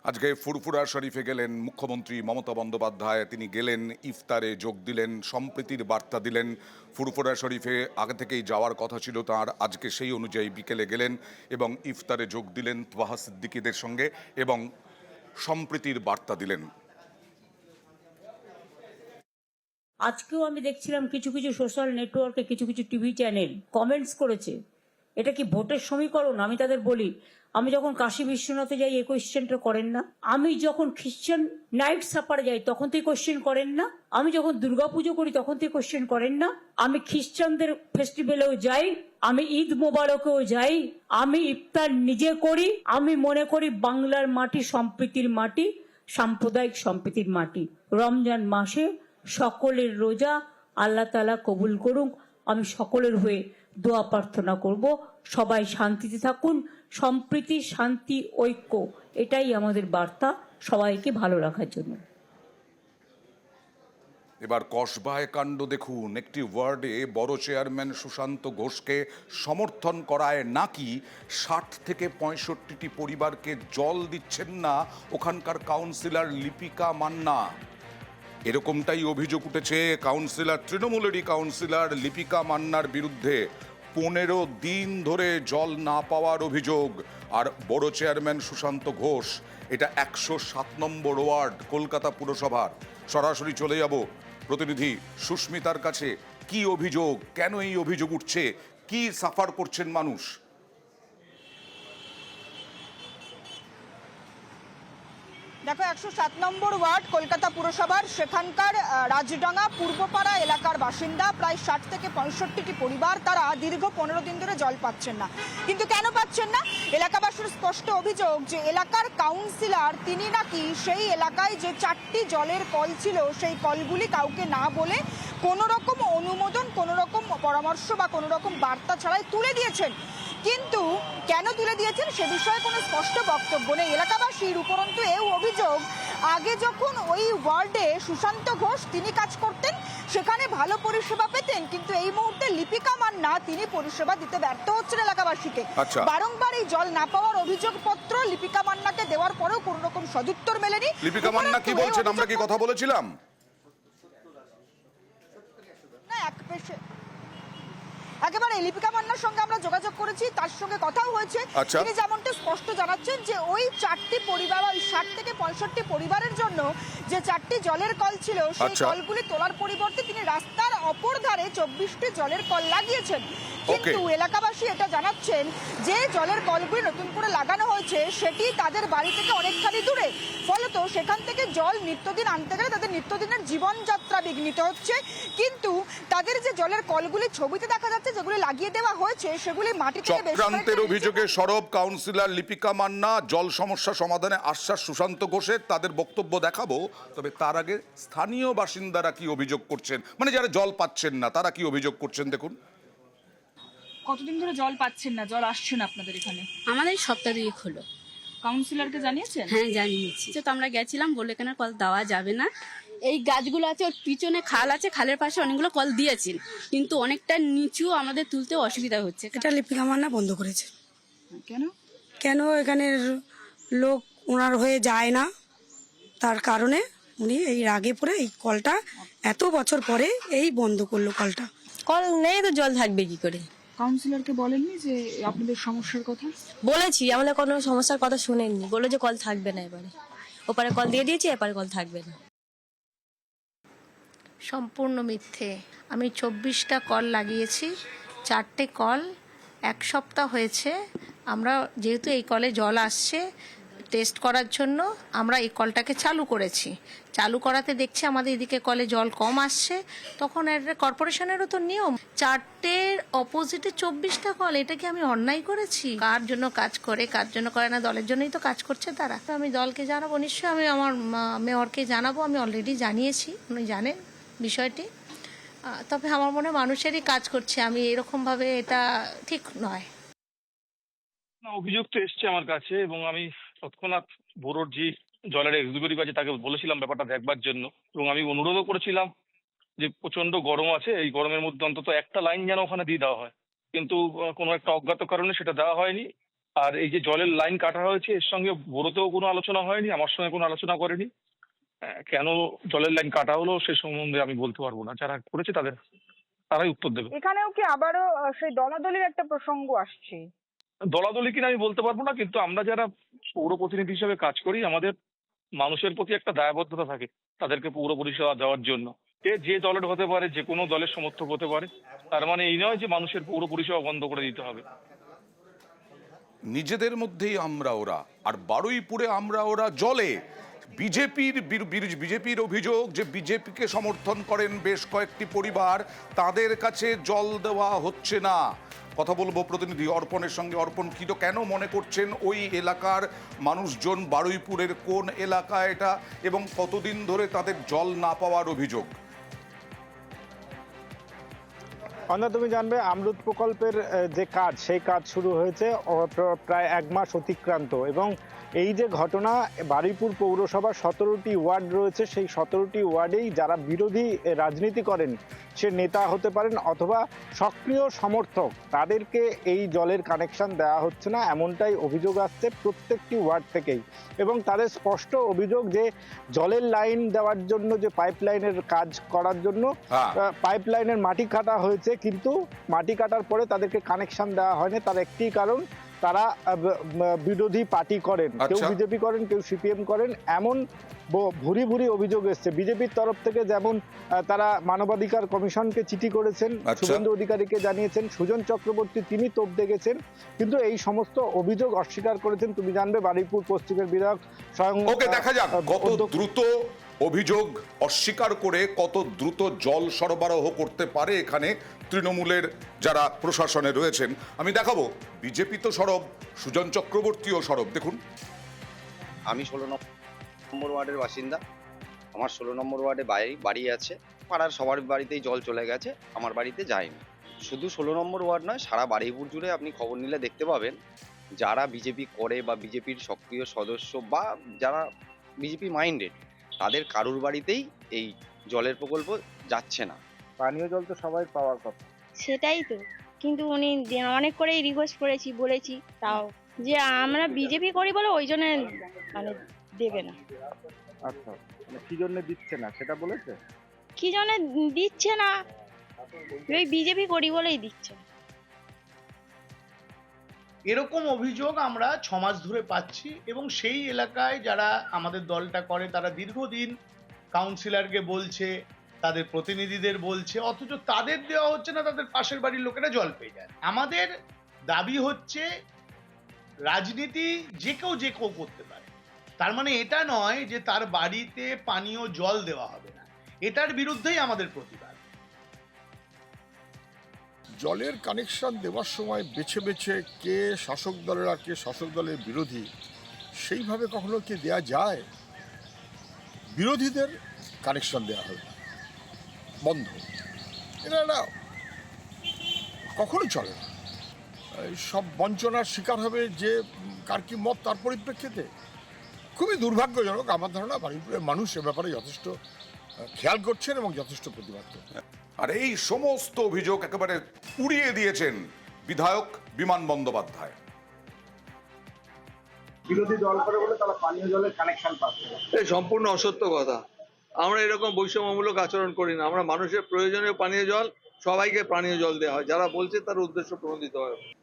আজকে ফুরফুরা শরীফে গেলেন মুখ্যমন্ত্রী মমতা বন্দ্যোপাধ্যায়। তিনি গেলেন, ইফতারে যোগ দিলেন, সম্প্রীতির বার্তা দিলেন। ফুরফুরা শরীফে আগে থেকেই যাওয়ার কথা ছিল তার, আজকে সেই অনুযায়ী বিকেলে গেলেন এবং ইফতারে যোগ দিলেন তোহা সিদ্দিকীদের সঙ্গে এবং সম্প্রীতির বার্তা দিলেন। আজকেও আমি দেখছিলাম কিছু কিছু সোশ্যাল নেটওয়ার্কে কিছু কিছু টিভি চ্যানেল কমেন্টস করেছে, এটা কি ভোটের সমীকরণ? আমি তাদের বলি, আমি যখন কাশী বিশ্বনাথে যাই এই কোয়েশ্চেনটা করেন না? আমি যখন খ্রিশ্চান নাইট সাপারে যাই তখন তো কোয়েশ্চেন করেন না? আমি যখন দুর্গাপুজো করি তখন তো কোয়েশ্চেন করেন না? আমি খ্রিশ্চানদের ফেস্টিভ্যালেও যাই, আমি ঈদ মোবারকেও যাই, আমি ইফতার নিজে করি। আমি মনে করি বাংলার মাটি সম্প্রীতির মাটি, সাম্প্রদায়িক সম্প্রীতির মাটি। রমজান মাসে সকলের রোজা আল্লাহ তাআলা কবুল করুক। আমি সকলের হয়ে দোয়া প্রার্থনা করব, সবাই শান্তিতে থাকুন। সম্প্রীতি, শান্তি, ঐক্য, এটাই আমাদের বার্তা সবাইকে ভালো রাখার জন্য। এবার কসবায় কাণ্ড দেখুন। একটি ওয়ার্ডে বড় চেয়ারম্যান সুশান্ত ঘোষকে সমর্থন করায় নাকি ৬০ থেকে ৬৫টি পরিবারকে জল দিচ্ছেন না ওখানকার কাউন্সিলর লিপিকা মান্না। এরকমটাই অভিযোগ উঠেছে কাউন্সিলর, তৃণমূলেরই কাউন্সিলর লিপিকা মান্নার বিরুদ্ধে। ১৫ দিন ধরে জল না পাওয়ার অভিযোগ। আর বড় চেয়ারম্যান সুশান্ত ঘোষ, এটা ১০৭ নম্বর ওয়ার্ড কলকাতা পুরসভার। সরাসরি চলে যাব প্রতিনিধি সুস্মিতার কাছে। কি অভিযোগ, কেন এই অভিযোগ উঠছে, কি সাফার করছেন মানুষ? দেখো, ১০৭ নম্বর ওয়ার্ড কলকাতা পুরসভার, সেখানকার রাজডাঙ্গা পূর্বপাড়া এলাকার বাসিন্দা প্রায় ৬০ থেকে ৬৫টি পরিবার, তারা দীর্ঘ ১৫ দিন ধরে জল পাচ্ছেন না। কিন্তু কেন পাচ্ছেন না? এলাকাবাসীর স্পষ্ট অভিযোগ যে এলাকার কাউন্সিলর তিনি নাকি সেই এলাকায় যে ৪টি জলের কল ছিল সেই কলগুলি কাউকে না বলে কোনো রকম অনুমোদন, কোনো রকম পরামর্শ বা কোনো রকম বার্তা ছাড়াই তুলে দিয়েছেন। কিন্তু কেন তুলে দিয়েছেন সে বিষয়ে কোনো স্পষ্ট বক্তব্য নেই এলাকাবাসীর। উপরন্তু এও অভিযোগ, আগে যখন ওই ওয়ার্ডে সুশান্ত ঘোষ তিনি কাজ করতেন সেখানে ভালো পরিষেবা পেতেন, কিন্তু এই মুহূর্তে লিপিকা মান্না তিনি পরিষেবা দিতে ব্যর্থ হচ্ছেন এলাকাবাসীকে। বারংবার এই জল না পাওয়ার অভিযোগপত্র লিপিকা মান্নাকে দেওয়ার পরেও কোনো রকম সদুত্তর মেলেনি। লিপিকা মান্না কি বলছেন? আমরা কি কথা বলেছিলাম? না, একেবারে লিপিকা মান্নার সঙ্গে আমরা যোগাযোগ করেছি, তার সঙ্গে কথাও হয়েছে। তিনি যেমনটা স্পষ্ট জানাচ্ছেন যে ওই ৪টি পরিবার, ওই ৬০ থেকে ৬৫ পরিবারের জন্য যে ৪টি জলের কল ছিল সেই কলগুলি তোলার পরিবর্তে তিনি রাস্তার অপর ধারে ২৪টি জলের কল লাগিয়েছেন। কিন্তু এলাকাবাসী এটা জানাচ্ছেন যে জলের কলগুলি নতুন করে লাগানো হয়েছে সেটি তাদের বাড়ি থেকে অনেকখানি দূরে, ফলত সেখান থেকে জল নিত্যদিন আনতে গেলে তাদের নিত্যদিনের জীবনযাত্রা বিঘ্নিত হচ্ছে। কিন্তু তাদের যে জলের কলগুলি ছবিতে দেখা যাচ্ছে যেগুলি লাগিয়ে দেওয়া হয়েছে সেগুলি মাটি থেকে চক্রান্তের অভিযোগে সরব কাউন্সিলর লিপিকা মান্না। জল সমস্যা সমাধানে আশ্বাস সুশান্ত ঘোষের। তাদের বক্তব্য দেখাবো, তবে তার আগে স্থানীয় বাসিন্দারা কি অভিযোগ করছেন, মানে যারা জল পাচ্ছেন না তারা কি অভিযোগ করছেন দেখুন। কতদিন ধরে জল পাচ্ছেন না, জল আসছে না আপনাদের এখানে? আমাদের সপ্তাহ ২ হলো। কাউন্সিলরকে জানিয়েছেন? হ্যাঁ, জানিয়েছি। তো আমরা গেছিলাম, বলে এখানে কল দেওয়া যাবে না। এই গাছগুলো আছে, ওর পিছনে খাল আছে, খালের পাশে অনেকগুলো কল দিয়েছেন, কিন্তু অনেকটা নিচু, আমাদের তুলতে অসুবিধা হচ্ছে। এটা লিপিকা মান্না বন্ধ করেছে। কেন? কেন এখানের লোক ওনার হয়ে যায় না, তার কারণে উনি এই রাগে পড়ে এই কলটা এত বছর পরে এই বন্ধ করলো। কলটা কল নেই তো জল থাকবে কি করে? কাউন্সিলরকে বলেননি যে আপনাদের সমস্যার কথা? বলেছি, আমাদের কোনো সমস্যার কথা শুনেননি, বললো যে কল থাকবে না। এবারে ওপারে কল দিয়ে দিয়েছি, এপারে কল থাকবে না। সম্পূর্ণ মিথ্যে। আমি 24টা কল লাগিয়েছি, 4টে কল 1 সপ্তাহ হয়েছে। আমরা যেহেতু এই কলে জল আসছে টেস্ট করার জন্য আমরা এই কলটাকে চালু করেছি। চালু করাতে দেখছি আমাদের এদিকে কলে জল কম আসছে, তখন এটা কর্পোরেশনেরও তো নিয়ম। 4টের অপোজিটে 24টা কল, এটা কি আমি অন্যায় করেছি? কার জন্য কাজ করে, কার জন্য করে না, দলের জন্যই তো কাজ করছে তারা। তো আমি দলকে জানাবো, নিশ্চয়ই আমি আমার মেয়রকে জানাবো। আমি অলরেডি জানিয়েছি, উনি জানেন বিষয়টি। তবে আমার মনে হয় মানুষেরই কাজ করছে, আমি এরকমভাবে, এটা ঠিক নয়। অভিযোগ তো এসছে আমার কাছে এবং আমি তৎক্ষণাৎ বোরোর যে জলের এক্সিকিউটিভ আছে তাকে বলেছিলাম ব্যাপারটা দেখবার জন্য, এবং আমি অনুরোধও করেছিলাম যে প্রচন্ড গরম আছে, এই গরমের মধ্যে অন্তত একটা লাইন যেন ওখানে দিয়ে দেওয়া হয়। কিন্তু কোনো একটা অজ্ঞাত কারণে সেটা দেওয়া হয়নি। আর এই যে জলের লাইন কাটা হয়েছে এর সঙ্গে বোরোতেও কোনো আলোচনা হয়নি, আমার সঙ্গে কোনো আলোচনা করেনি। কেন জলের লাইন কাটা হলো সে সম্বন্ধে আমি বলতে পারবো না, যারা করেছে তারাই উত্তর দেবে। এখানেও কি আবারও সেই দলাদলির একটা প্রসঙ্গ আসছে? দলাদলি কিনা আমি বলতে পারবো না, কিন্তু আমরা যারা পৌর প্রতিনিধি হিসেবে কাজ করি আমাদের মানুষের প্রতি একটা দায়বদ্ধতা থাকে তাদেরকে পৌর পরিষেবা দেওয়ার জন্য। যে দলের হতে পারে, যে কোনো দলের সমর্থক হতে পারে, তার মানে এই নয় যে মানুষের পৌর পরিষেবা বন্ধ করে দিতে হবে। নিজেদের মধ্যেই আমরা ওরা, আর বারুইপুরে আমরা ওরা জলে। বিজেপির অভিযোগ যে বিজেপিকে সমর্থন করেন বেশ কয়েকটি পরিবার, তাদের কাছে জল দেওয়া হচ্ছে না। কথা বলবো প্রতিনিধি অর্পণের সঙ্গে। অর্পণ, কেন মনে করছেন ওই এলাকার মানুষজন, বারুইপুরের কোন এলাকা এটা, এবং কতদিন ধরে তাদের জল না পাওয়ার অভিযোগ? অন্য তুমি জানবে আমরুত প্রকল্পের যে কাজ, সেই কাজ শুরু হয়েছে প্রায় 1 মাস অতিক্রান্ত, এবং এই যে ঘটনা, বারুইপুর পৌরসভার 17টি ওয়ার্ড রয়েছে, সেই 17টি ওয়ার্ডেই যারা বিরোধী রাজনীতি করেন, সে নেতা হতে পারেন অথবা সক্রিয় সমর্থক, তাদেরকে এই জলের কানেকশন দেওয়া হচ্ছে না, এমনটাই অভিযোগ আসছে প্রত্যেকটি ওয়ার্ড থেকেই। এবং তাদের স্পষ্ট অভিযোগ যে জলের লাইন দেওয়ার জন্য, যে পাইপলাইনের কাজ করার জন্য পাইপলাইনের মাটি কাটা হয়েছে, কিন্তু মাটি কাটার পরে তাদেরকে কানেকশন দেওয়া হয়নি। তার একটি কারণ, তারা বিরোধী পার্টি করেন, কেউ বিজেপি করেন, কেউ সিপিএম করেন, এমন ভুরি ভুরি অভিযোগ এসছে। বিজেপির তরফ থেকে যেমন তারা মানবাধিকার কমিশনকে চিঠি করেছেন, শুভেন্দু অধিকারীকে জানিয়েছেন, সুজন চক্রবর্তী তিনি তোপ দেখেছেন, কিন্তু এই সমস্ত অভিযোগ অস্বীকার করেছেন। তুমি জানবে বারুইপুর পশ্চিমের বিধায়ক স্বয়ং। ওকে, দেখা যাক কত দ্রুত অভিযোগ অস্বীকার করে কত দ্রুত জল সরবরাহ করতে পারে এখানে তৃণমূলের যারা প্রশাসনে রয়েছেন। আমি দেখাবো, বিজেপি তো সরব, সুজন চক্রবর্তীও সরব। দেখুন, আমি 16 নম্বর ওয়ার্ডের বাসিন্দা। আমার 16 নম্বর ওয়ার্ডে বাড়ি আছে। পাড়ার সবার বাড়িতেই জল চলে গেছে, আমার বাড়িতে যায়নি। শুধু 16 নম্বর ওয়ার্ড নয়, সারা বারুইপুর জুড়ে আপনি খবর নিলে দেখতে পাবেন, যারা বিজেপি করে বা বিজেপির সক্রিয় সদস্য বা যারা বিজেপি মাইন্ডেড, তাদের কারুর বাড়িতেই এই জলের প্রকল্প যাচ্ছে না। পানীয় জল তো সবাই পাওয়ার কথা। সেটাই তো, কিন্তু উনি অনেক করেই রিকোয়েস্ট করেছি, বলেছি, তাও যে আমরা বিজেপি করি বলে ওই জন্য মানে দেবে না। আচ্ছা, মানে কি জন্য দিচ্ছে না সেটা বলেছে? কি জন্য দিচ্ছে না, ওই বিজেপি করি বলেই দিচ্ছে। এরকম অভিযোগ আমরা 6 মাস ধরে পাচ্ছি, এবং সেই এলাকায় যারা আমাদের দলটা করে তারা দীর্ঘদিন কাউন্সিলরকে বলছে, তাদের প্রতিনিধিদের বলছে, অথচ তাদের দেওয়া হচ্ছে না, তাদের পাশের বাড়ির লোকেরা জল পেয়ে যায়। আমাদের দাবি হচ্ছে রাজনীতি যে কেউ করতে পারে, তার মানে এটা নয় যে তার বাড়িতে পানীয় জল দেওয়া হবে না। এটার বিরুদ্ধেই আমাদের প্রতিবাদ। জলের কানেকশন দেওয়ার সময় বেছে বেছে কে শাসক দলের আর কে শাসক দলের বিরোধী, সেইভাবে কখনো কি দেয়া যায়? বিরোধীদের কানেকশন দেওয়া হবে বন্ধ, এটা না, কখনো চলে না। সব বঞ্চনার শিকার হবে যে কার কি মত, তার পরিপ্রেক্ষিতে খুবই দুর্ভাগ্যজনক। আমার ধারণা বারুইপুরের মানুষ এ ব্যাপারে যথেষ্ট খেয়াল করছেন এবং যথেষ্ট প্রতিবাদ করছেন। আর এই সমস্ত অভিযোগ একেবারে উড়িয়ে দিয়েছেন বিধায়ক বিমান বন্দ্যোপাধ্যায়। বিরোধী দল করে বলে তারা পানীয় জলের কানেকশন পাচ্ছে না, এই সম্পূর্ণ অসত্য কথা। আমরা এরকম বৈষম্যমূলক আচরণ করি না। আমরা মানুষের প্রয়োজনীয় পানীয় জল, সবাইকে পানীয় জল দেওয়া হয়। যারা বলছে তার উদ্দেশ্য প্রণোদিত হয়।